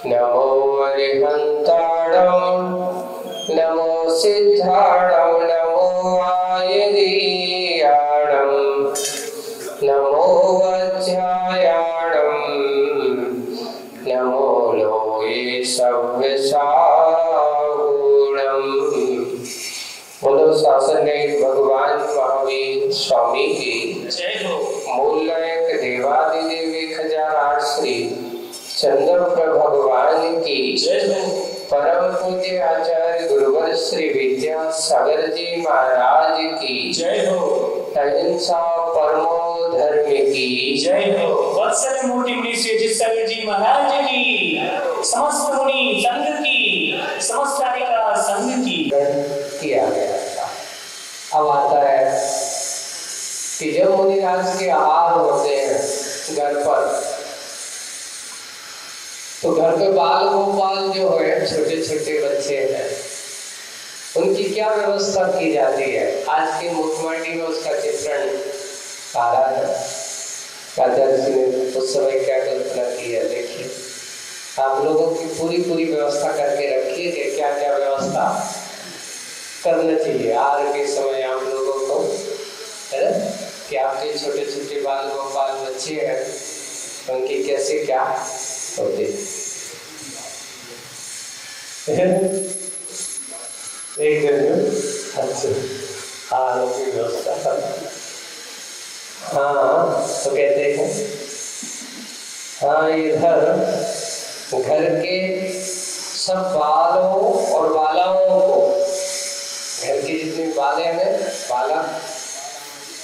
नमो अरिहंताणं नमो सिद्धाणं नमो आयर्याणं नमो वज्रायाणं नमो लोये सव्यसागुणं। बोलो शासननायक भगवान महावीर स्वामी की जय हो। मूलनायक देवादिदेव 1008 श्री चंद्रप्रभ भगवान की जय हो। परम पूज्य आचार्य गुरुवर श्री विद्यासागर जी महाराज की जय हो। अहिंसा परमो धर्म की जय हो। वत्सल मूर्ति मुनि श्री विद्यासागर जी महाराज की, समस्त मुनि संघ की, समस्त का संघ की किया गया था। अब आता है कि जब मुनिराज के आहार होते हैं घर पर, तो घर पे बाल गोपाल जो है, छोटे छोटे बच्चे हैं, उनकी क्या व्यवस्था की जाती है। आज की मुखमंडी में उसका चित्रण आ रहा है। आचार्य जी ने उस समय क्या कल्पना की है, देखिए। आप लोगों की पूरी व्यवस्था करके रखिए कि क्या क्या व्यवस्था करना चाहिए आज के समय आप लोगों को, है ना, कि आपके छोटे छोटे बाल गोपाल बच्चे हैं, उनकी कैसे क्या होते। एक दिन अच्छा की व्यवस्था। हाँ, तो कहते हैं हाँ, इधर घर के सब बालों और बालाओं को, घर की जितनी बाले हैं बाला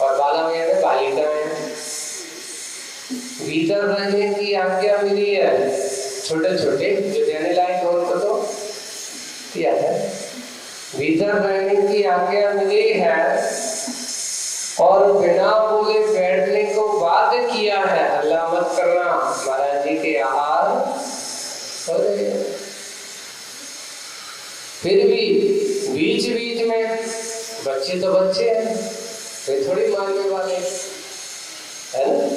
और बाला में है बालिकाएं, भीतर रहने की आज्ञा मिली है। छोटे छोटे जो देने लायक हो उनको तो किया है, भीतर रहने की आज्ञा मिली है और बिना बोले बैठने को बाध्य किया है। हल्ला मत करना, महाराज जी के आहार। फिर भी बीच बीच में बच्चे तो बच्चे हैं, वे थोड़ी मानने वाले है ना।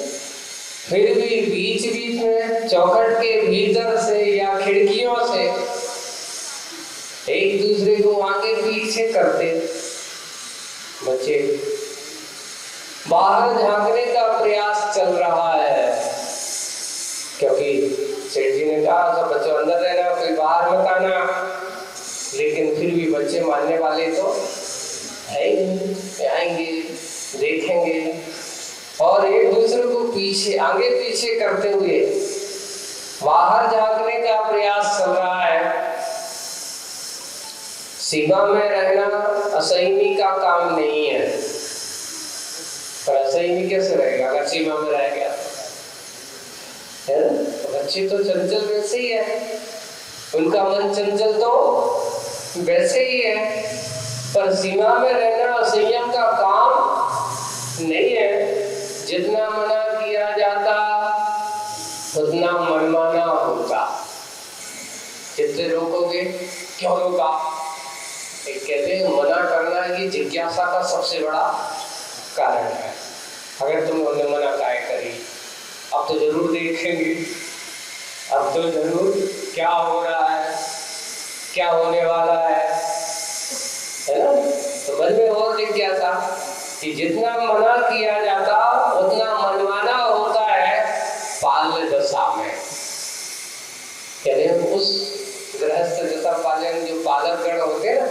फिर भी बीच बीच में चौखट के भीतर से या खिड़कियों से एक दूसरे को आगे पीछे करते बच्चे। बाहर झांकने का प्रयास चल रहा है, क्योंकि सेठ जी ने कहा सब बच्चों अंदर रहना, कोई बाहर मत आना। लेकिन फिर भी बच्चे मानने वाले तो है, आएंगे देखेंगे और एक दूसरे को पीछे आगे पीछे करते हुए बाहर झांकने का प्रयास चल रहा है। सीमा में रहना असहनीय का काम नहीं है, पर असहनीय कैसे रहेगा अगर सीमा में रह गया, है ना। बच्चे तो चंचल वैसे ही है, उनका मन चंचल तो वैसे ही है, पर सीमा में रहना संयम का काम नहीं है। जितना मना किया जाता उतना मनमाना होगा। जितने रोकोगे क्यों रोका। एक कहते हैं मना करना ही जिज्ञासा का सबसे बड़ा कारण है। अगर तुमने मना काय करी, अब तो जरूर देखेंगे, अब तो जरूर क्या हो रहा है, क्या होने वाला है ना। तो मन में और जिज्ञासा कि जितना मना किया जाता उतना मनमाना होता है बाल्य दशा में। कहते हैं उस गृहस्थ दशा पालन जो पालकगण होते हैं ना,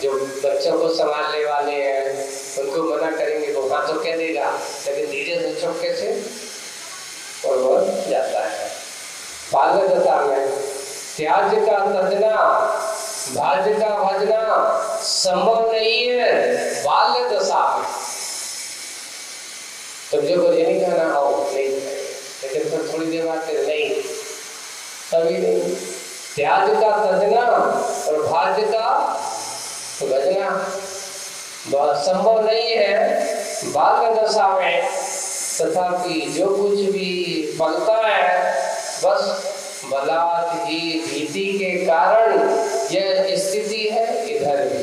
जो बच्चों को संभालने वाले हैं, उनको मना करेंगे वो हाँ तो कह देगा, लेकिन धीरे से चुपके से और वो जाता है। बाल्य दशा में त्याज का तजना भाज्य का भजना संभव नहीं है बाल्य दशा में। तुझे को ये नहीं कहना आओ नहीं, लेकिन फिर थोड़ी देर बाद नहीं, तभी नहीं। त्याज का तजना और भाज्य का भजना संभव नहीं है बाल्य दशा में। तथापि जो कुछ भी पलता है बस बलात् ही भीति के कारण यह स्थिति है। इधर भी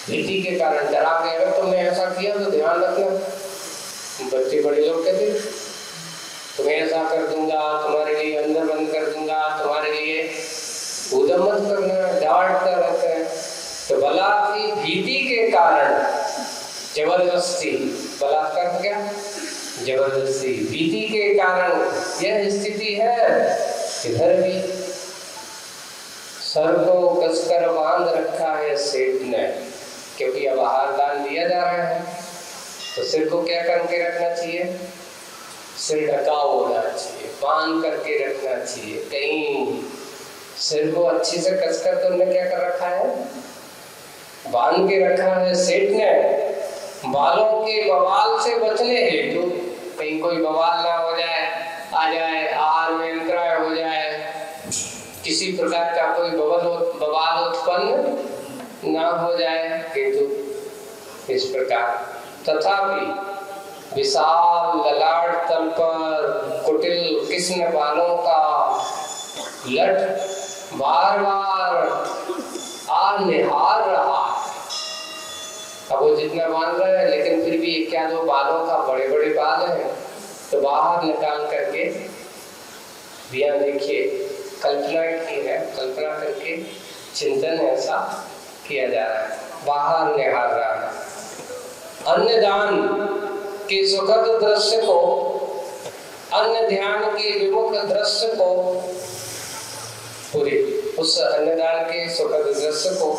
भीति के कारण डरा गए, अगर तुमने ऐसा किया तो ध्यान रखना। बच्चे बड़े लोग कहते तुम्हें ऐसा कर दूंगा, तुम्हारे लिए अंदर बंद बलात्कार क्या, जबरदस्ती। भीति के कारण यह स्थिति है। इधर भी सर को कसकर बांध रखा है सेठ ने, क्योंकि अब आहार दान दिया जा रहा है, तो सिर को क्या करके रखना चाहिए, सिर ढका होना चाहिए, बांध करके रखना चाहिए। कहीं सिर को अच्छी से कसकर तो उन्होंने क्या कर रखा है, बांध के रखा है सेठ ने, बालों के बवाल से बचने हेतु। कहीं कोई बवाल ना हो जाए, आ जाए, आहार में अंतराय हो जाए, किसी प्रकार का कोई बवाल उत्पन्न ना हो जाए हेतु इस प्रकार। तथापि विशाल ललाट तल पर कुटिल कृष्ण बालों का लट बार बार आ निहार रहा है। अब वो जितना बांध रहा है, लेकिन फिर भी क्या दो बालों का बड़े बड़े बाल हैं, तो बाहर निकाल करके दिया। देखिए कल्पना की है, कल्पना करके चिंतन ऐसा किया जा रहा है, बाहर निहार रहा है। अन्नदान के सुखद दृश्य को, अन्न ध्यान के विमुख दृश्य को, पूरे उस अन्नदान के सुखद दृश्य को,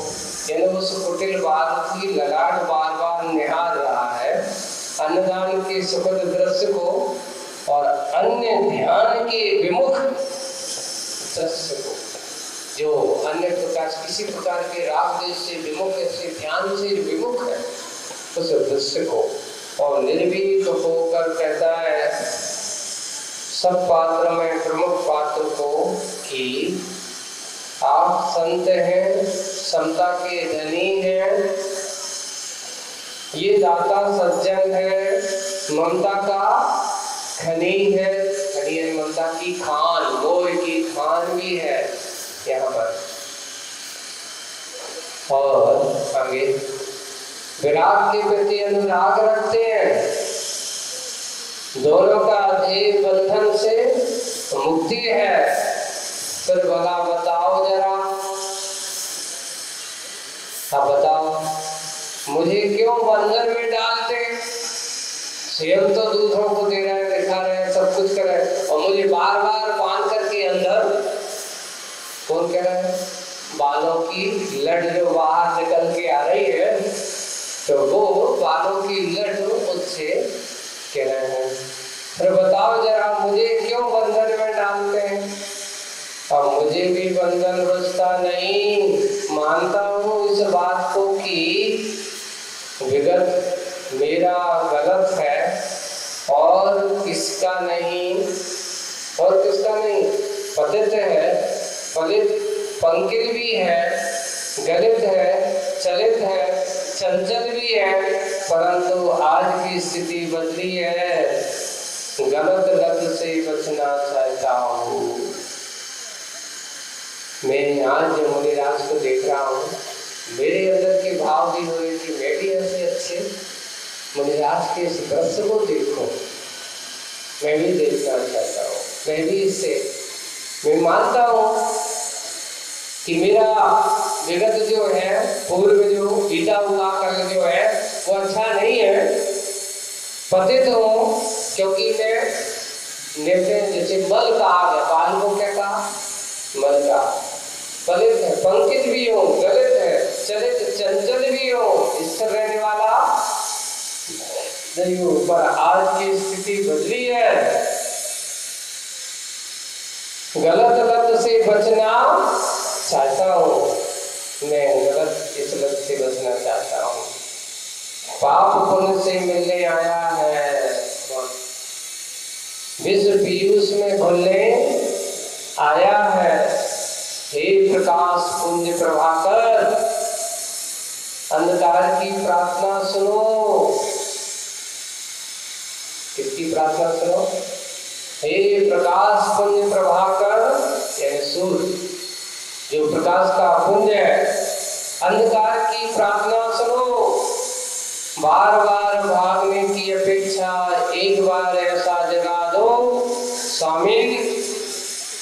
यानी उस कुटिल बाल की ललाट बार बार निहार रहा है। अन्नदान के सुखद दृश्य को और अन्य ध्यान के विमुख दृश्य को, जो अन्य प्रकार किसी प्रकार के राग देश से विमुख, ऐसे ध्यान से विमुख है, उस दृश्य को, और निर्भीक होकर कहता है सब पात्र में प्रमुख पात्र को कि आप संत हैं, समता के धनी हैं, ये दाता सज्जन है, ममता का खनी है। खनी है ममता की खान, मोह की खान भी है यहाँ पर। और आगे विराग के प्रति अनुराग रखते हैं, दोनों का ध्येय बंधन से मुक्ति है। फिर भला बताओ जरा, अब बताओ मुझे क्यों बंधन में डालते? स्वयं तो दूसरों को दे रहे हैं, दिखा रहे हैं, सब कुछ कर रहे हैं, और मुझे बार बार बांध करके अंदर, कौन कह रहा है, बालों की लट जो बाहर निकल के आ रही है, तो वो बालों की लट मुझसे कह रहे हैं। फिर बताओ जरा मुझे क्यों बंधन में डालते हैं? अब मुझे भी बंधन रुचता नहीं, मानता हूँ इस बात को कि विगत मेरा गलत है, और किसका नहीं, और किसका नहीं, पतित है, पलित पंकिल भी है, गलित है, चलित है, चंचल भी है, परंतु आज की स्थिति बदली है, गलत लत से बचना चाहता हूँ। मैं आज जो मुनिराज को देख रहा हूँ, मेरे अंदर के भाव भी हुए कि मैं भी ऐसे अच्छे मुनिराज के इस दृश्य को देखूं, मैं भी देखना चाहता हूँ, मैं भी इससे, मैं मानता हूँ कि मेरा विगत जो है, पूर्व जो बीता हुआ कल जो है, वो अच्छा नहीं है, पतित हूँ, क्योंकि मैं नेते जैसे मल कहा गया, बाल को क्या कहा, मल का, पलित है, पंकित भी हूँ, गलित है, चलित चंचल भी हूँ, स्थिर रहने वाला नहीं हूँ, पर आज की स्थिति बदली है, गलत लत से बचना चाहता हूँ, मैं गलत इस लत से बचना चाहता हूँ, पाप पुण्य से मिलने आया है, विश्व पीयूष में घुलने आया है। हे प्रकाश पुंज प्रभाकर, अंधकार की प्रार्थना सुनो। किसकी प्रार्थना सुनो? हे प्रकाश पुंज प्रभाकर, यानी सूर्य जो प्रकाश का पुंज है, अंधकार की प्रार्थना सुनो। बार बार भागने की अपेक्षा एक बार ऐसा जगा दो, स्वामी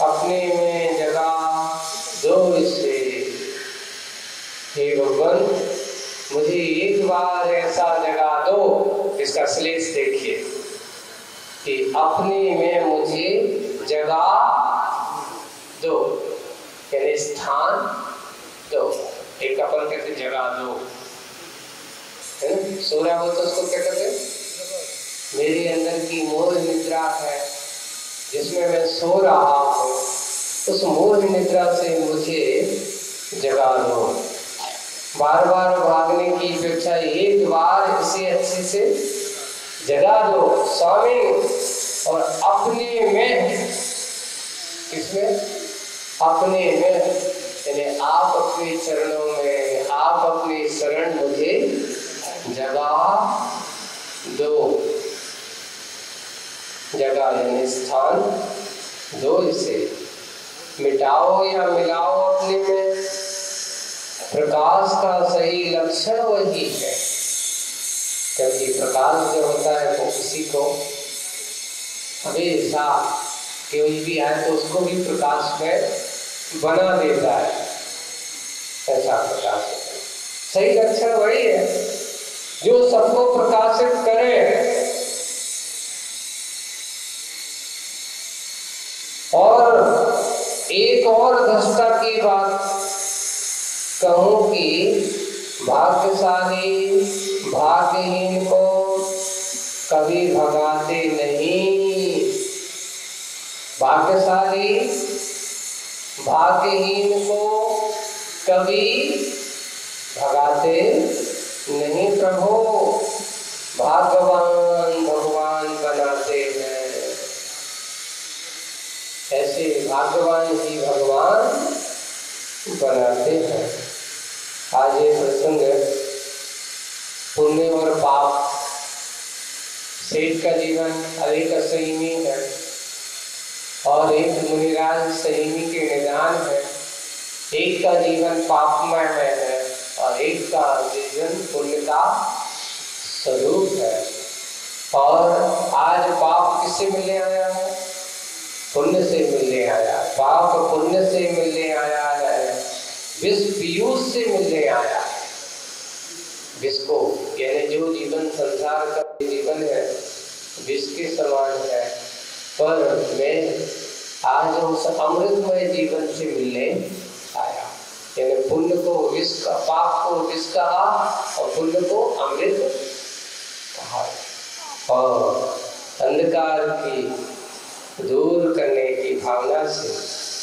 अपने में जगा दो इसे। हे भगवान, मुझे एक बार ऐसा जगा दो, इसका उपदेश देखिए कि अपने में मुझे जगह दो, यानी स्थान दो। एक अपन कहते जगह दो, है ना? सो रहा हो तो उसको क्या कहते हैं? मेरे अंदर की मोह निद्रा है जिसमें मैं सो रहा हूँ, उस मोह निद्रा से मुझे जगा दो। बार बार भागने की अपेक्षा एक बार इसे अच्छे से जगा दो स्वामी। और अपने में, किसमें? अपने में, यानी आप अपने चरणों में, आप अपनी शरण मुझे जगा दो। जगह यानी स्थान दो, इसे मिटाओ या मिलाओ अपने में। प्रकाश का सही लक्षण वही है, क्योंकि प्रकाश जो होता है वो किसी को हमेशा कोई भी आए तो उसको भी प्रकाश में बना देता है, ऐसा प्रकाश है। सही लक्षण वही है जो सबको प्रकाशित करे। और एक और दृष्टा की बात कहूं कि भाग्यशाली भाग्यहीन को कभी भगाते नहीं। भाग्यशाली भाग्यहीन को कभी भगाते नहीं प्रभु, भाग्यवान भगवान बनाते हैं। ऐसे भाग्यवान ही भगवान बनाते हैं। आज ये प्रसंग पुण्य और पाप, सेठ का जीवन अधिक संयमी है और एक मुनिराज संयमी के निदान है। एक का जीवन पापमय है और एक का जीवन पुण्य का स्वरूप है। और आज पाप किससे मिलने आया है? पुण्य से मिलने आया। पाप पुण्य से मिलने आया है, विष पीयूष से मिलने आया है। विष को, यानी जो जीवन संसार का जीवन है विष के समान है, पर मैं आज उस अमृतमय जीवन से मिलने आया। यानी पुण्य को विष का, पाप को विष कहा और पुण्य को अमृत कहा। और अंधकार की दूर करने की भावना से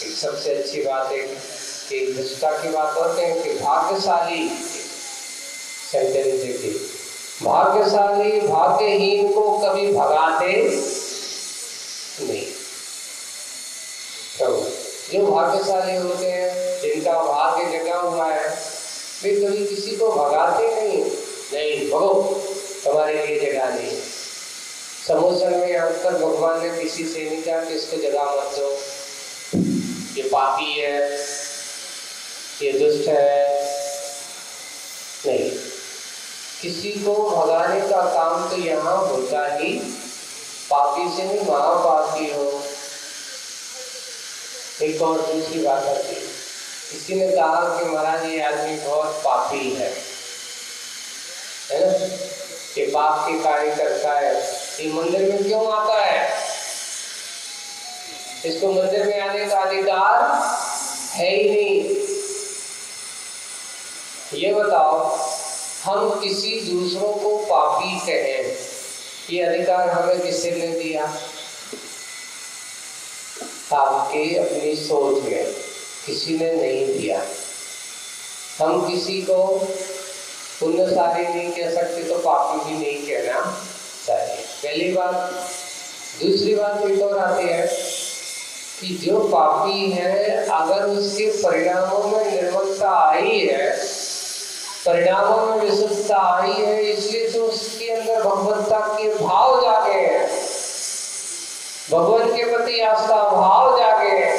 एक सबसे अच्छी बात है कि दृष्टा की बात करते हैं कि भाग्यशाली, सेंटेंस देखिए, भाग्यशाली भाग्यहीन को कभी भगाते नहीं। तो जो भाग्यशाली होते हैं, जिनका भाग्य जगा हुआ है, वे कभी किसी को भगाते नहीं। नहीं भगो, तुम्हारे लिए जगह नहीं। समोसन में अक्सर भगवान ने किसी से नहीं कहा कि इसको जगह मत दो, ये पापी है, ये दुष्ट है। नहीं, किसी को भगाने का काम तो यहाँ होता ही पापी से नहीं, महापापी हो। एक और दूसरी बात आती है, किसी ने कहा कि महाराज ये आदमी बहुत पापी है ना, ये पाप के कार्य करता है, ये मंदिर में क्यों आता है? इसको मंदिर में आने का अधिकार है ही नहीं। ये बताओ, हम किसी दूसरों को पापी कहें, ये अधिकार हमें किसने दिया? आपके अपनी सोच में किसी ने नहीं दिया। हम किसी को पुण्यशाली नहीं कह सकते तो पापी भी नहीं कहना चाहिए, पहली बात। दूसरी बात एक और आती है कि जो पापी है, अगर उसके परिणामों में निर्मलता आई है, परिणामों में विशुद्धता आई है, इसलिए तो उसके अंदर भगवत्ता के भाव जागे हैं, भगवान के प्रति आस्था भाव जागे हैं।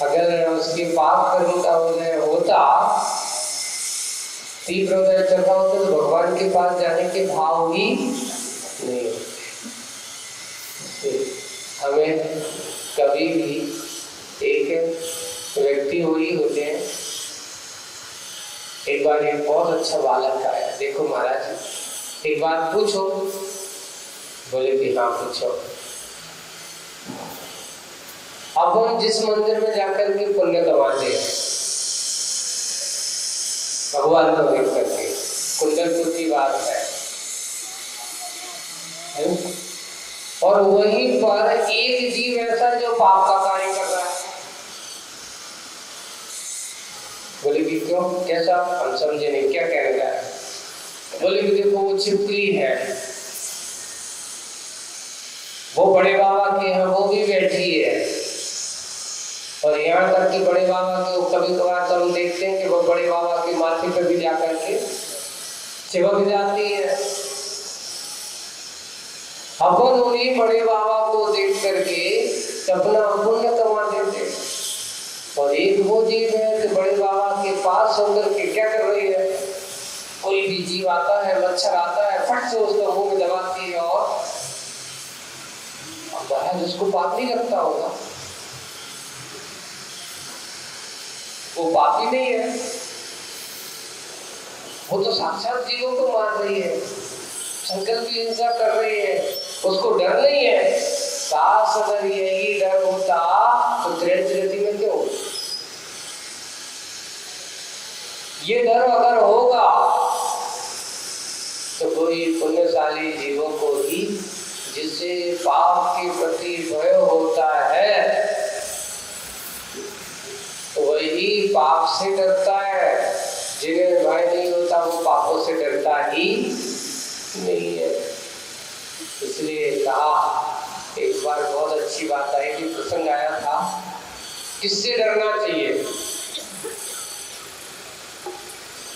अगर उसके पाप कर्म का उदय होता, तीव्र उदय चलता होता, तो भगवान के पास जाने के भाव ही नहीं होते। हमें कभी भी एक व्यक्ति हुई होते हैं, एक बार एक बहुत अच्छा बालक आया, देखो महाराज एक बात पूछो। बोले कि हाँ पूछो। अब हम जिस मंदिर में जाकर के पुण्य कमाते हैं भगवान को देख करके, कुंडलपुर की बात है, और वहीं पर एक जीव ऐसा जो पाप का कार्य कर रहा है। बोले कि क्यों, कैसा? हम समझे नहीं, क्या कह रहा है? बोले कि देखो वो छिपकली है, वो बड़े बाबा के यहाँ वो भी बैठी है, और यहाँ तक कि बड़े बाबा के कभी कभार तो हम देखते हैं कि वो बड़े बाबा के माथे पर भी जाकर के चिपक जाती है। अपन उन्हीं बड़े बाबा को देख करके अपना पुण्य कमा देते। और एक वो जीव है कि बड़े बाबा के पास होकर के क्या कर रही है, कोई भी जीव आता है, मच्छर आता है, फट से उसका मुंह में दबाती है, और जिसको पाप नहीं लगता होगा वो पापी नहीं है, वो तो साक्षात जीवों को मार रही है, संकल्प की हिंसा कर रही है, उसको डर नहीं है। काश अगर यही डर होता तो त्रिगति में क्यों? ये डर अगर होगा तो कोई पुण्यशाली जीवों को ही, जिससे पाप के प्रति भय होता है, वही पाप से डरता है। जिन्हें भय नहीं होता वो पापों से डरता ही नहीं है। इसलिए कहा, एक बार बहुत अच्छी बात आई कि प्रसंग आया था, किससे डरना चाहिए?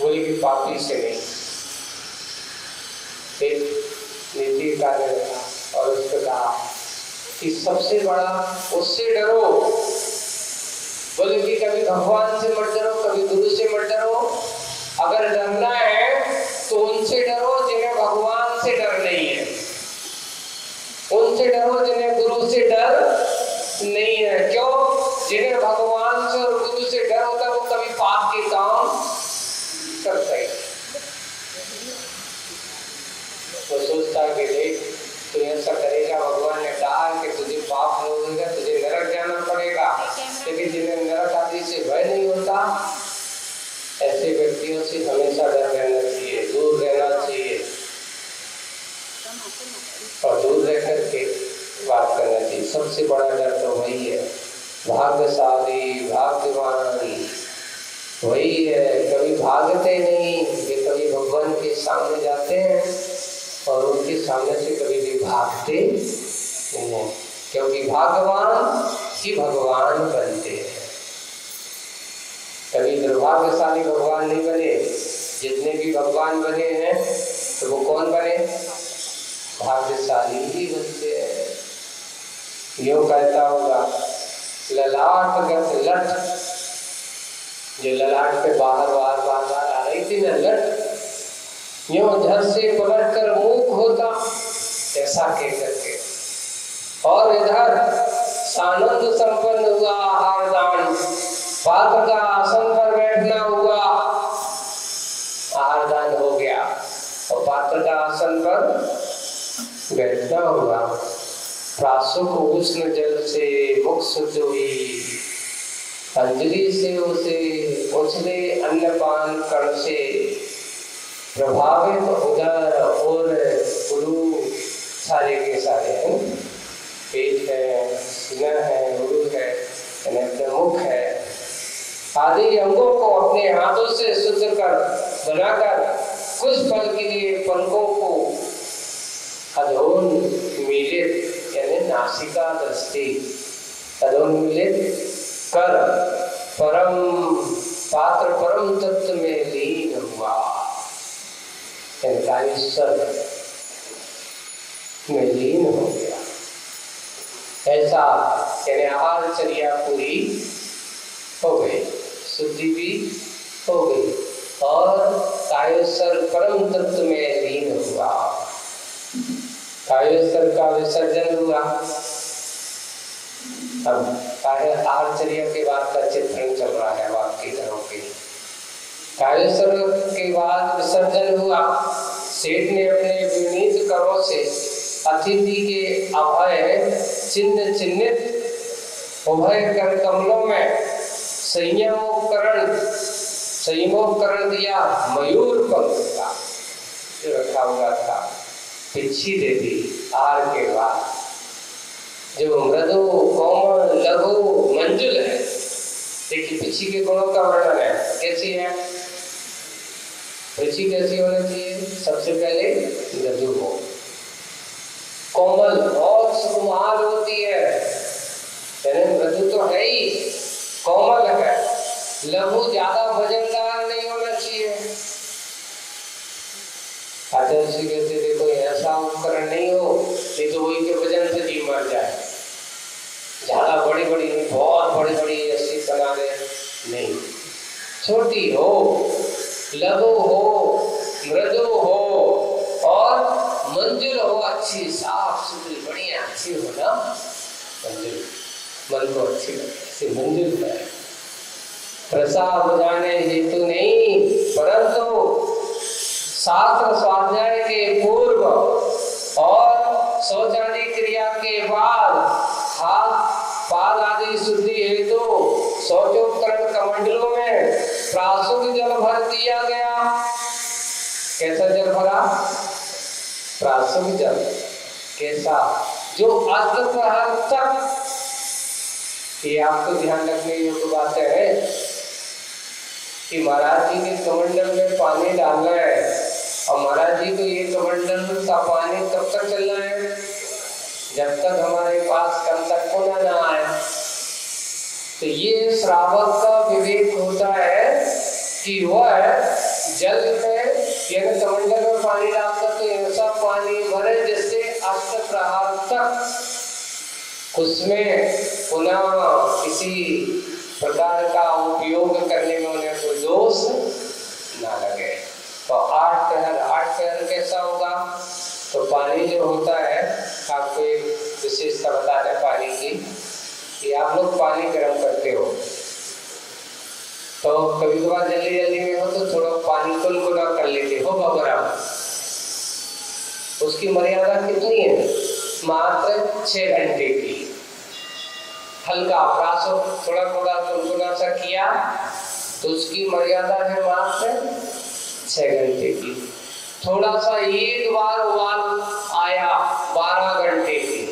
बोले कि पापी से नहीं। एक नीति कार्य था और उसने कहा कि सबसे बड़ा उससे डरो। बोले कि कभी भगवान से मत डरो, कभी गुरु से मत डरो। अगर डरना है तो उनसे डरो जिन्हें भगवान से डर नहीं है, उनसे डरो जिन्हें गुरु से डर नहीं है। क्यों? जिन्हें भगवान से और गुरु से डर होता है वो कभी पाप के काम करता है। वो सोचता है कि देख तू ऐसा करेगा, भगवान ने कहा कि तुझे पाप होगा, तुझे नरक जाना पड़ेगा। लेकिन जिन्हें नरक आदि से भय नहीं होता, ऐसे व्यक्तियों से हमेशा डर रहना चाहिए, दूर रहना चाहिए, और दूर रह करके बात करना चाहिए। सबसे बड़ा डर तो वही है। भाग्यशाली भाग्यवान वही है, कभी भागते नहीं, ये कभी भगवान के सामने जाते हैं और उनके सामने से कभी भी भागते नहीं, क्योंकि भाग्यवान ही भगवान बनते हैं। कभी दुर्भाग्यशाली भगवान नहीं बने। जितने भी भगवान बने हैं तो वो कौन बने? भाग्यशाली ही बनते हैं। यूं कहता होगा, ललाट गत लट, जो ललाट पे बाहर बार आ रही थी ना लट, यूं धर से पलट कर मूक होता, ऐसा कह करके। और इधर सानंद संपन्न हुआ आहारदान, पात्र का आसन पर बैठना हुआ, आहारदान हो गया और पात्र का आसन पर बैठना हुआ। प्रासुक उष्ण जल से मुख शुद्ध हुई, अंजलि से उसे उछले अन्नपान कण से प्रभावित उदर और उरु, सारे के सारे हैं, पेट है, सीना है, उरु है, मुख है, आदि अंगों को अपने हाथों से शुद्ध कर बनाकर कुछ पल के लिए पलकों को अधोन्मीलित यानी नासिका दृष्टि अधोन्मीलित कर परम पात्र परम तत्व में लीन हुआ, में लीन हो गया। ऐसा यानी आहारचर्या पूरी हो गई, शुद्धि भी हो गई और कायोस्वर परम तत्व में लीन हुआ। कायोस्वर का विसर्जन हुआ। अब आहारचर्या के बाद का चित्रण चल रहा है वाक्य घरों के। कायोस्वर के बाद विसर्जन हुआ, सेठ ने अपने विनीत करों से अतिथि के अभय चिन्ह चिन्हित उभय कर कमलों में संयमोपकरण दिया मयूर पंख का जो रखा हुआ था। पिछी दे दी आर के बाद, जो मृदु कोमल लघु मंजुल है। देखिए पिछी के गुणों का वर्णन है, कैसी है पिछी, कैसी होनी चाहिए? सबसे पहले मृदु हो, कोमल और सुकुमार होती है, यानी मृदु तो है ही, कोमल है। लघु ज्यादा वजनदार नहीं होना चाहिए। आचार्य जी कहते देखो ऐसा उपकरण नहीं हो, नहीं तो वही के वजन से जी मर जाए। ज्यादा बड़ी बड़ी नहीं, बहुत बड़ी बड़ी ऐसी बना दे नहीं, छोटी हो, लघु हो, मृदु हो और मंजुल हो, अच्छी साफ सुथरी बढ़िया अच्छी हो ना, मंजुल मन को अच्छी लगे, मंजुल है। प्रसाद बुझाने हेतु नहीं, परंतु शास्त्र स्वाध्याय के पूर्व और शौचादि क्रिया के बाद हाथ पाद आदि शुद्धि हेतु शौचोपकरण कमंडलों में प्रासुक जल भर दिया गया। कैसा जल भरा? प्रासुक जल। कैसा? जो अस्त प्रहर तक, ये आपको ध्यान रखने योग्य बात है कि महाराज जी के कमंडल में पानी डालना है, और महाराज जी को ये कमंडल का पानी कब तक चलना है? जब तक हमारे पास कल तक पुनः न आए। तो ये श्रावक का विवेक होता है कि वह जल में यानी कमंडल में पानी डालकर तो ऐसा पानी भरे जिससे अष्ट प्रहार तक उसमें पुनः किसी प्रकार का उपयोग करने में उन्हें कोई दोष ना लगे। तो 8 पहर कैसा होगा? तो पानी जो होता है, आपको एक विशेषता बता दें पानी की, कि आप लोग पानी गर्म करते हो तो कभी कभार जल्दी में हो तो थोड़ा पानी कुलकुला कर लेते हो बबरा। उसकी मर्यादा कितनी है? मात्र 6 घंटे की। हल्का प्रासो थोड़ा थोड़ा कुलकुला सा किया तो उसकी मर्यादा है मात्र 6 घंटे की। थोड़ा सा एक बार उबाल आया 12 घंटे की,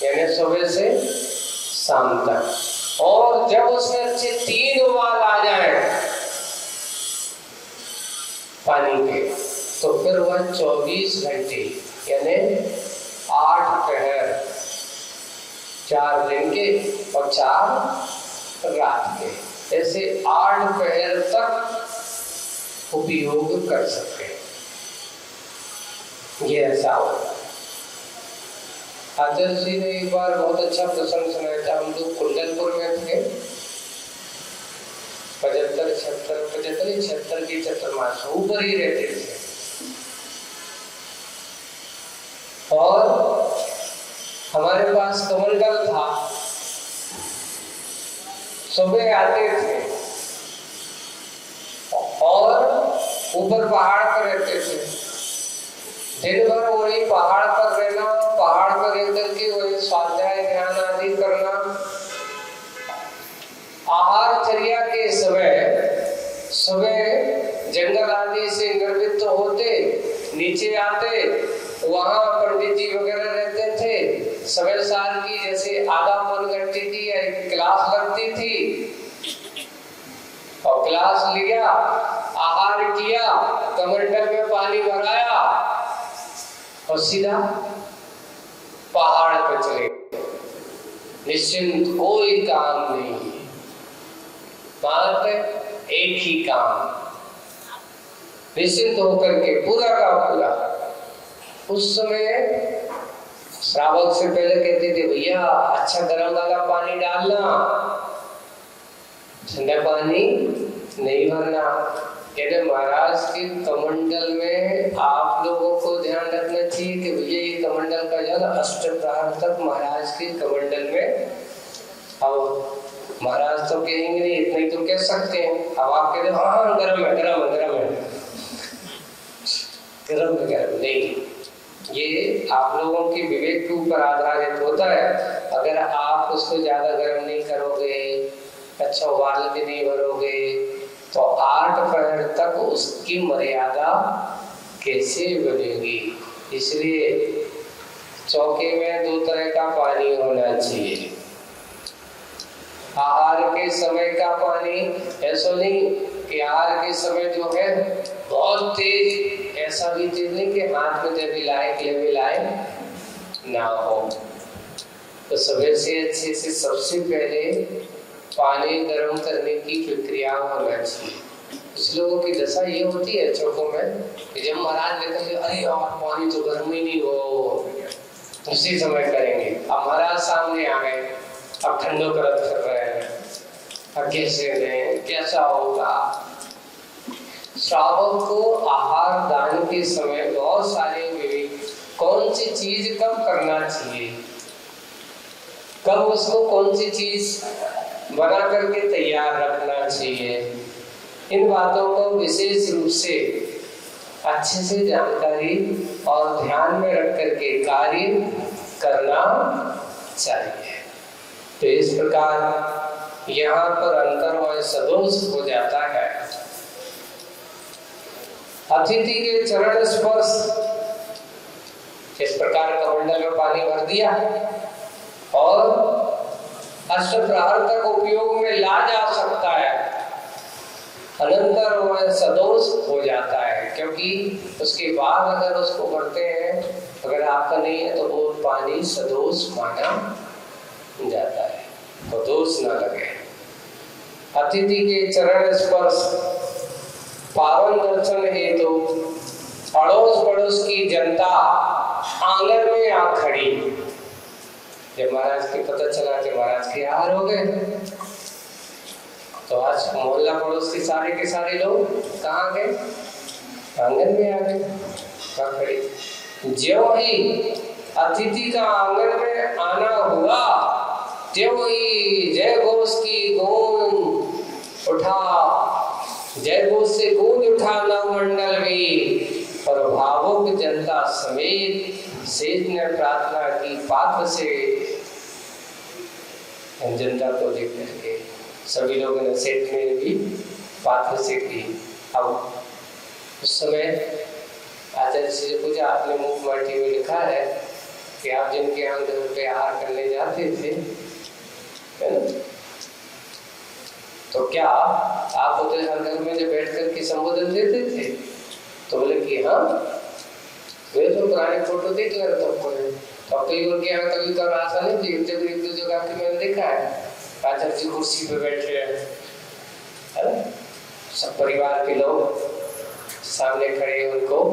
यानी सुबह से शाम तक। और जब उसमें अच्छे 3 उबाल आ जाए पानी के, तो फिर वह 24 घंटे यानी 8 पहर, 4 दिन के और 4 रात के, ऐसे 8 पहर तक उपयोग कर सकते हैं। ये ऐसा होगा। आचार्य जी ने एक बार बहुत अच्छा प्रसंग सुनाया था। हम लोग कुंडलपुर में थे, 75 के चतुर्मास ऊपर ही रहते थे, और हमारे पास कमंडल था। सुबह आते थे और ऊपर पहाड़ पर रहते थे। दिन भर वही पहाड़ पर रहना, पहाड़ पर रह करके वही स्वाध्याय ध्यान आदि करना। आहारचर्या के समय सुबह जंगल आदि से निर्वृत्त होते, नीचे आते, वहां पंडित जी वगैरह रहते थे। समय साल की जैसे आधा मन करती थी या क्लास लगती थी, और क्लास लिया, आहार किया, कमंडल में पानी भराया और सीधा पहाड़ पर चले गए। निश्चिंत, कोई काम नहीं, मात्र एक ही काम, निश्चिंत होकर के पूरा का पूरा। उस समय श्रावक से पहले कहते थे भैया अच्छा गर्म वाला पानी डालना, ठंडा पानी नहीं भरना। कहते महाराज के कमंडल में आप लोगों को ध्यान रखना चाहिए कि भैया ये कमंडल का जल अष्टप्रहर तक महाराज के कमंडल में। अब महाराज तो कहेंगे नहीं, इतना ही तो कह सकते हैं। अब आप कहते हाँ गरम है, गरम है, गरम है, गरम गरम नहीं, ये आप लोगों के विवेक के ऊपर आधारित होता है। अगर आप उसको ज्यादा गर्म नहीं करोगे, अच्छा उबाल भी नहीं भरोगे, तो 8 पहर तक उसकी मर्यादा कैसे बनेगी। इसलिए चौके में 2 तरह का पानी होना चाहिए। आहार के समय का पानी, ऐसा नहीं कि आहार के समय जो है बहुत तेज, ऐसा भी तेज नहीं कि हाथ में जब भी लाए ना हो। तो समय से अच्छे से सबसे पहले पानी गर्म करने की प्रक्रिया होना चाहिए। कुछ लोगों की दशा ये होती है चौकों में कि जब महाराज निकल, अरे यार पानी तो गर्म ही नहीं हो, उसी समय करेंगे। अब महाराज सामने आ गए, अब ठंडो करत कर रहे हैं, अब कैसे दें, कैसा होगा। श्रावक को आहार दान के समय बहुत सारे विवेक, कौन सी चीज कब करना चाहिए, कब उसको कौन सी चीज बना करके तैयार रखना चाहिए, इन बातों को विशेष रूप से अच्छे से जानकारी और ध्यान में रख करके कार्य करना चाहिए। तो इस प्रकार यहाँ पर अंतर व सदोष हो जाता है। अतिथि के चरण स्पर्श, इस प्रकार कमंडल में पानी भर दिया और अष्टप्रहर तक उपयोग में ला जा सकता है, अनंतर वह सदोष हो जाता है। क्योंकि उसके बाद अगर उसको भरते हैं, अगर आपका नहीं है तो वो पानी सदोष माना जाता है, तो दोष न लगे। अतिथि के चरण स्पर्श, पावन दर्शन हेतु अड़ोस पड़ोस की जनता आंगन में आ खड़ी। जब महाराज के पता चला कि महाराज के आहार हो गए, तो आज मोहल्ला पड़ोस के सारे लोग कहाँ गए, आंगन में आ गए, खड़ी। ज्यों ही अतिथि का आंगन में आना हुआ, त्यों ही जय घोष की गूंज उठा, जय घोष से गूंज उठा नवमंडल भी, और भावुक जनता समेत सेठ ने प्रार्थना की पात्र से। जनता को देख करके सभी लोगों ने सेठ ने भी पात्र से की। अब उस समय आचार्य जी कुछ आपने मुखमाटी में लिखा है कि आप जिनके यहाँ घर पे आहार करने जाते थे, है ना, तो क्या आप उधर अंदर में जब बैठ कर के संबोधन देते थे? तो बोले कि हाँ, वे तो पुराने फोटो देख ले रहे थे। तो अब कई उनके यहाँ कभी तो आशा नहीं थी, एक दो जगह की मैंने देखा है, आचार्य जी कुर्सी पे बैठे हैं, है ना, सब परिवार के लोग सामने खड़े उनको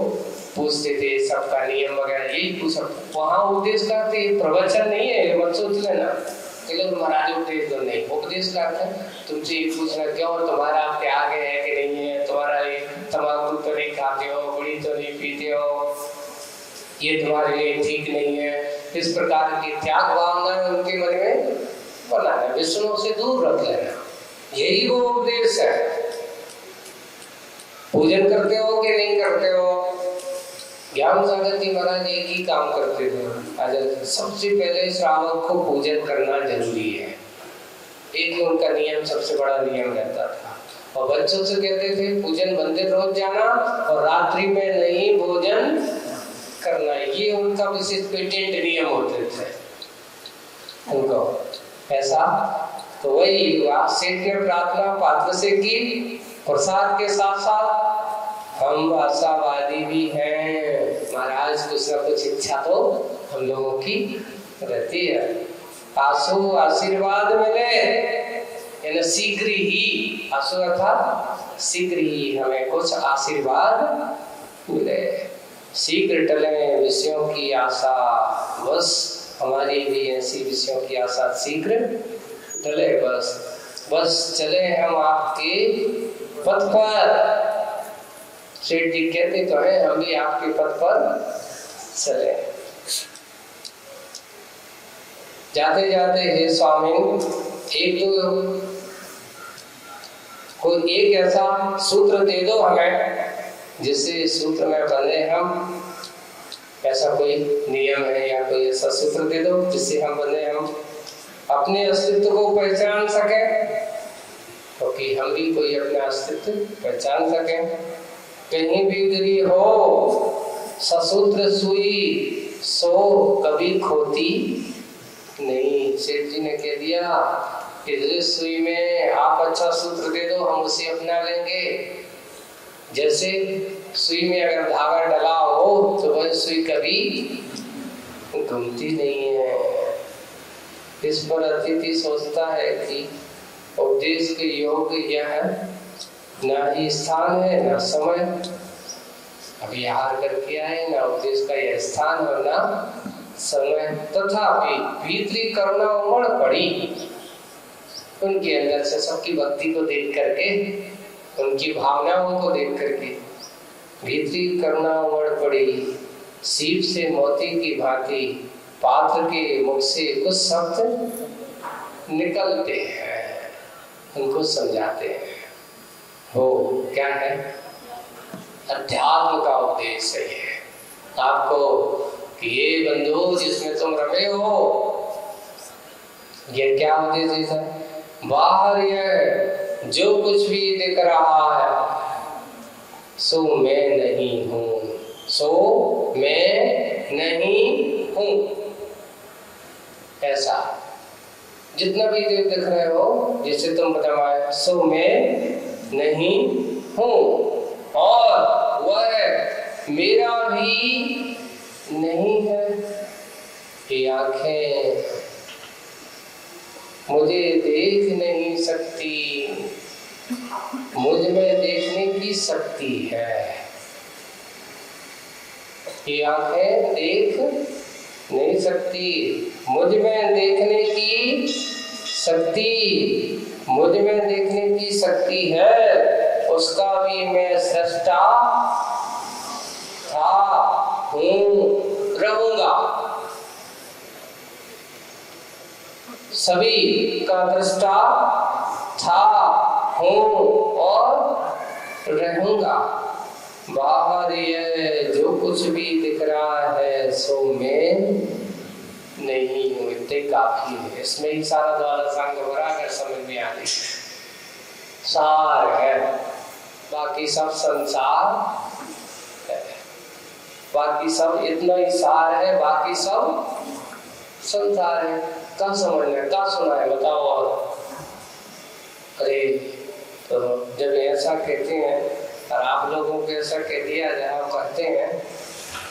पूछते थे, सबका नियम वगैरह यही पूछा। वहाँ उपदेश का प्रवचन नहीं है, मत सोच लेना महाराज उपदेश तो नहीं, उपदेश का तुमसे ये पूछना क्यों, तुम्हारा प्यार है कि नहीं है, तुम्हारा ये तंबाकू तो नहीं खाते हो, बुढ़ी तो नहीं पीते हो, ये तुम्हारे लिए ठीक नहीं है। इस प्रकार की त्याग भावना उनके मन में बनाना, विष्णु से दूर रख लेना, यही वो उपदेश है। पूजन करते हो कि नहीं करते हो? ज्ञान सागर जी महाराज एक ही काम करते थे, सबसे पहले श्रावक को पूजन करना जरूरी है, एक ही उनका नियम, सबसे बड़ा नियम रहता था। और बच्चों से कहते थे पूजन मंदिर रोज जाना और रात्रि में नहीं भोजन करना, ये उनका विशेष पेटेंट नियम होते थे उनको ऐसा। तो वही हुआ, सेठ ने प्रार्थना पात्र से की, प्रसाद के साथ साथ हम आशावादी भी हैं, महाराज कुछ ना कुछ इच्छा तो हम लोगों की रहती है, आशु आशीर्वाद मिले, शीघ्र ही, आशु अर्थात शीघ्र ही हमें कुछ आशीर्वाद मिले, शीघ्र टले विषयों की आशा, बस हमारी भी ऐसी विषयों की आशा शीघ्र टले, बस चले हम आपके पथ पर। सेठ जी कहते तो है हम भी आपके पथ पर चले। जाते जाते हे स्वामी, एक तो कोई एक ऐसा सूत्र दे दो हमें जिससे सूत्र में बंधे हम, ऐसा कोई नियम है या कोई ऐसा सूत्र दे दो जिससे हम बंधे, हम अपने अस्तित्व को पहचान सके, क्योंकि हम भी कोई अपना अस्तित्व पहचान सके। कहीं भी गिरी हो ससूत्र सुई, सो कभी खोती नहीं। सेठ जी ने कह दिया कि जिस सुई में आप अच्छा सूत्र दे दो हम उसे अपना लेंगे। जैसे सुई में अगर धागा डला हो तो वह सुई कभी घूमती नहीं है। इस पर अतिथि सोचता है कि उपदेश के योग यह ना ही स्थान है ना समय। अभी हार करके आए, ना उपदेश का यह स्थान और ना समय। तथापि भीतरी करुणा उमड़ पड़ी उनके अंदर से, सबकी भक्ति को देख करके, उनकी भावनाओं को देख करके भीतरी करुणा उमड़ पड़ी। सीप से मोती की भांति पात्र के मुख से कुछ शब्द निकलते हैं, उनको समझाते हैं। हो क्या है? अध्यात्म का उपदेश है ये आपको कि ये बंधु जिसमें तुम रमे हो, ये क्या उपदेश है? बाहर ये जो कुछ भी दिख रहा है सो मैं नहीं हूँ, सो मैं नहीं हूँ। ऐसा जितना भी दिख रहे हो, जिसे तुम बताओ सो मैं नहीं हूँ, और वह मेरा भी नहीं है। ये आंखें मुझे देख नहीं सकती, मुझ में देखने की शक्ति है। ये आंखें देख नहीं सकती, मुझ में देखने की शक्ति, मुझ में देखने की शक्ति है। उसका भी मैं सृष्टा था, हूँ, रहूंगा। सभी का दृष्टा था, हूँ और रहूंगा। बाहर ये जो कुछ भी दिख रहा है सो मैं नहीं हूँ, इतने काफी है। इसमें ही सारा द्वारा संग भरा कर समझ में आती सार है। बाकी सब संसार है, बाकी सब इतना ही सार है, बाकी सब संसार है। क्या समझना है, क्या सुना है बताओ। और अरे तो जब ऐसा कहते हैं और आप लोगों को ऐसा कह दिया जाए, कहते हैं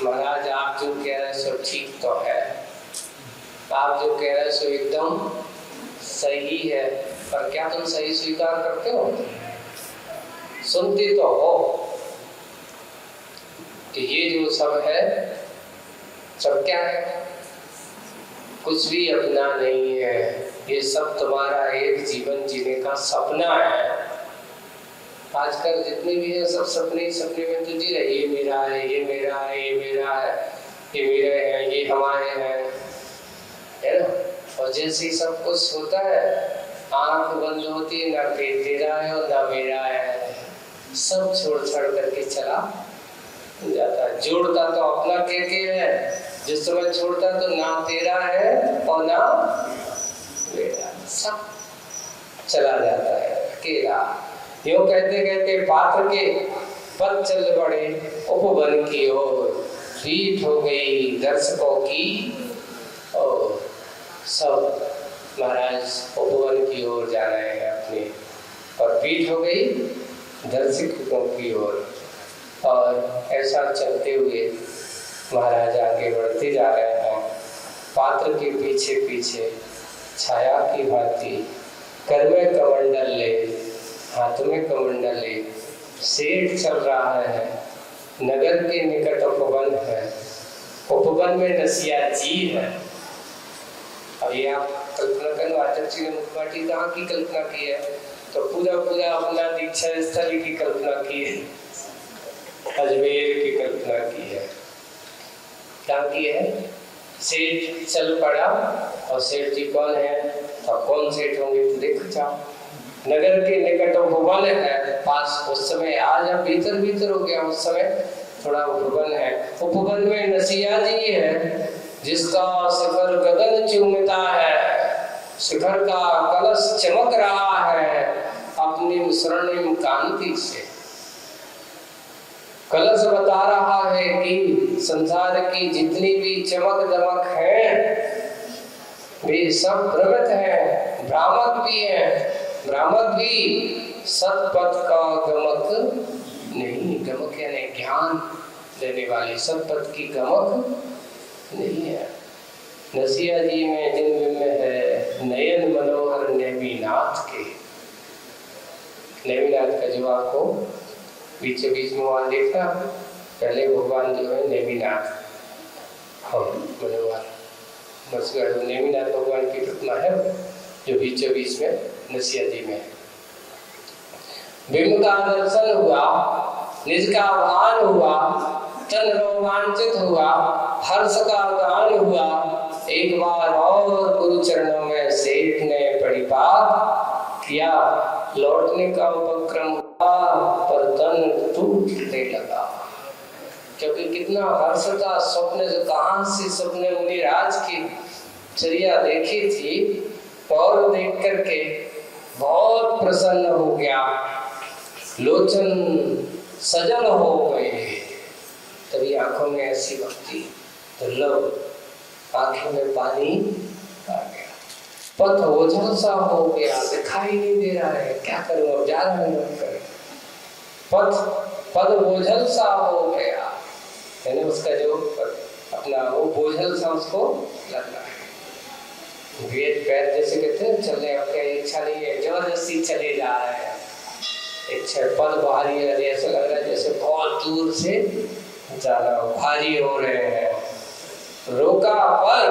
महाराज आप जो कह रहे सो ठीक तो है, आप जो कह रहे सो एकदम सही है, पर क्या तुम सही स्वीकार करते हो? सुनते तो हो कि ये जो सब है सब क्या है? कुछ भी अपना नहीं है, ये सब तुम्हारा एक जीवन जीने का सपना है। आजकल जितने भी है सब सपने ही सपने में तो जी रहे, ये मेरा है, ये मेरा है, ये मेरा है, ये मेरे हैं, ये हमारे हैं, है ना। और जैसे ही सब कुछ होता है आंख बंद होती है, ना तेरा है और ना मेरा है, सब छोड़ छाड़ करके चला जाता है। जोड़ता तो अपना के है, जिस समय छोड़ता तो ना तेरा है और ना मेरा, सब चला जाता है अकेला। यूं कहते कहते पात्र के पद चल पड़े उपवन की ओर, पीठ हो गई दर्शकों की और सब महाराज उपवन की ओर जा रहे हैं अपने, और पीठ हो गई दर्शकों की ओर। और ऐसा चलते हुए महाराज आगे बढ़ते जा रहे हैं। पात्र के पीछे पीछे छाया की भांति कर में कमंडल ले, हाथ में कमंडल ले, सेठ चल रहा है। नगर के निकट उपवन है, उपवन में नसिया जी है। अब ये आप कल्पना करें, आचार्य जी ने मुखपाटी कहाँ की कल्पना की है? तो पूरा पूरा अपना दीक्षा स्थल की कल्पना की है, अजमेर की कल्पना की है। क्या की है? सेठ चल पड़ा, और सेठ जी कौन है और कौन सेठ होंगे तो देखो जाओ। नगर के निकट उपवन है पास। उस समय आज अब भीतर भीतर हो गया, उस समय थोड़ा उपवन है। उपवन में नसिया जी है जिसका शिखर गगन चूमता है, शिखर का कलश चमक रहा है अपनी स्वर्णिम कांति से। कलश बता रहा है कि संसार की जितनी भी चमक दमक है वे सब भ्रमित है, भ्रामक भी है। भ्रामक भी सतपथ का गमक नहीं, गमक यानी ज्ञान देने वाली सतपथ की गमक नहीं है। नसिया जी में जन्म में है नयन मनोहर नेमिनाथ के। नेमिनाथ का जो आपको बीच बीच में वहां देखा, पहले भगवान जो है नेमिनाथ और मनोहर मसगढ़ नेमिनाथ भगवान की प्रतिमा है जो बीचों बीच में नसिया जी में। बिंब का दर्शन हुआ, निज का भान हुआ, तन रोमांचित हुआ, हर्ष का गान हुआ। एक बार और गुरु चरणों में सेठ ने परिपात किया, लौटने का उपक्रम हुआ पर तन टूटने लगा। क्योंकि कितना हर्ष था, स्वप्न जो कहां से स्वप्न मुनिराज की चर्या देखी थी और देख करके बहुत प्रसन्न हो गया, लोचन सजल हो गए। तभी आंखों में ऐसी भक्ति, तो लो आंखों में पानी आ गया, पथ ओझल सा हो गया, दिखाई नहीं दे रहा है, क्या करूं अब, जा रहा है पद बोझल सा हो गया, यानी उसका जो अपना वो बोझल सा उसको लग रहा है। वेद पैर जैसे कहते हैं चलने, आपका इच्छा नहीं है, जबरदस्ती चले जा रहे हैं, इच्छा पद भारी है, ऐसा लग रहा है जैसे बहुत दूर से ज्यादा भारी हो रहे हैं। रोका पर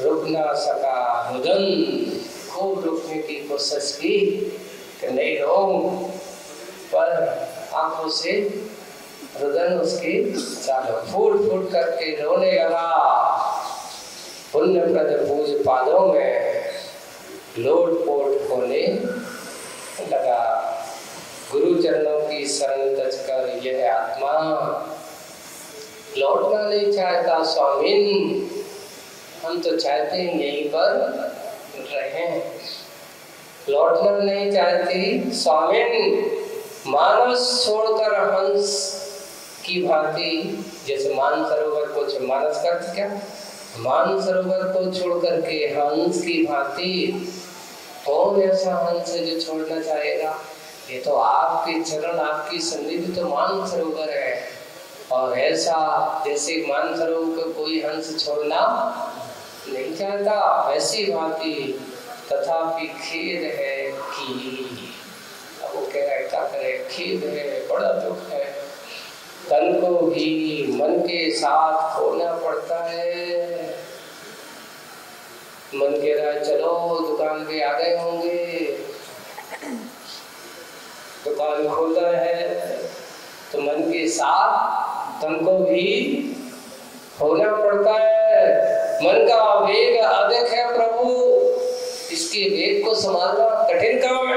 रुक ना सका रुदन, खूब रुकने की कोशिश की कि नहीं रोऊं, पर आंखों से रुदन उसके चालों फूट फूट करके रोने लगा। पुण्य प्रद पूज पादों में लोट पोट होने लगा। गुरु चरणों की शरण तज कर यह आत्मा लौटना नहीं चाहता स्वामीन, हम तो चाहते हैं यहीं पर रहें, लौटना नहीं चाहती स्वामीन। मानस छोड़कर हंस की भांति, जैसे मानसरोवर को, मानस का अर्थ क्या, मानसरोवर को छोड़ करके हंस की भांति। कौन ऐसा हंस है जो छोड़ना चाहेगा? ये तो आपके चरण, आपकी सन्निधि तो मानसरोवर है, और ऐसा जैसे मानसरोवर को कोई हंस छोड़ना नहीं चाहता, ऐसी भांति तथापि खेद है कि, अब वो कह रहा है क्या करे, खेद है, बड़ा दुख है, तन को भी मन के साथ खोना पड़ता है। मन कह रहा है चलो दुकान पे आ गए होंगे, दुकान खोलना है तो मन के साथ तन को भी होना पड़ता है। मन का वेग अधिक है प्रभु, इसके वेग को संभालना कठिन काम है।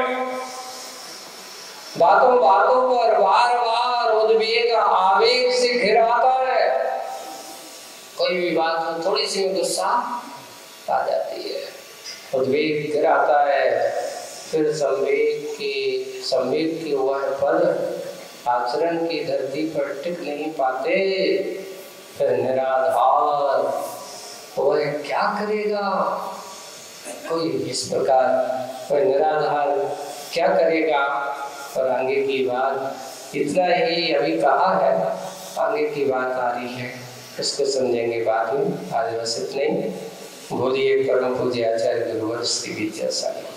बातों बातों पर बार बार उद्वेग आवेग से घिराता है। कोई भी बात में थोड़ी सी गुस्सा आ जाती है, उद्वेग घिराता है, फिर संवेग की वह पद आचरण की धरती पर टिक नहीं पाते, फिर निराधार वह क्या करेगा? कोई इस प्रकार कोई निराधार क्या करेगा? और आगे की बात इतना ही अभी कहा है, आगे की बात आ रही है, इसको समझेंगे बाद में। आज बस इतने ही। बोलिए परम पूज्य आचार्य गुरुवर श्री विद्यासागर।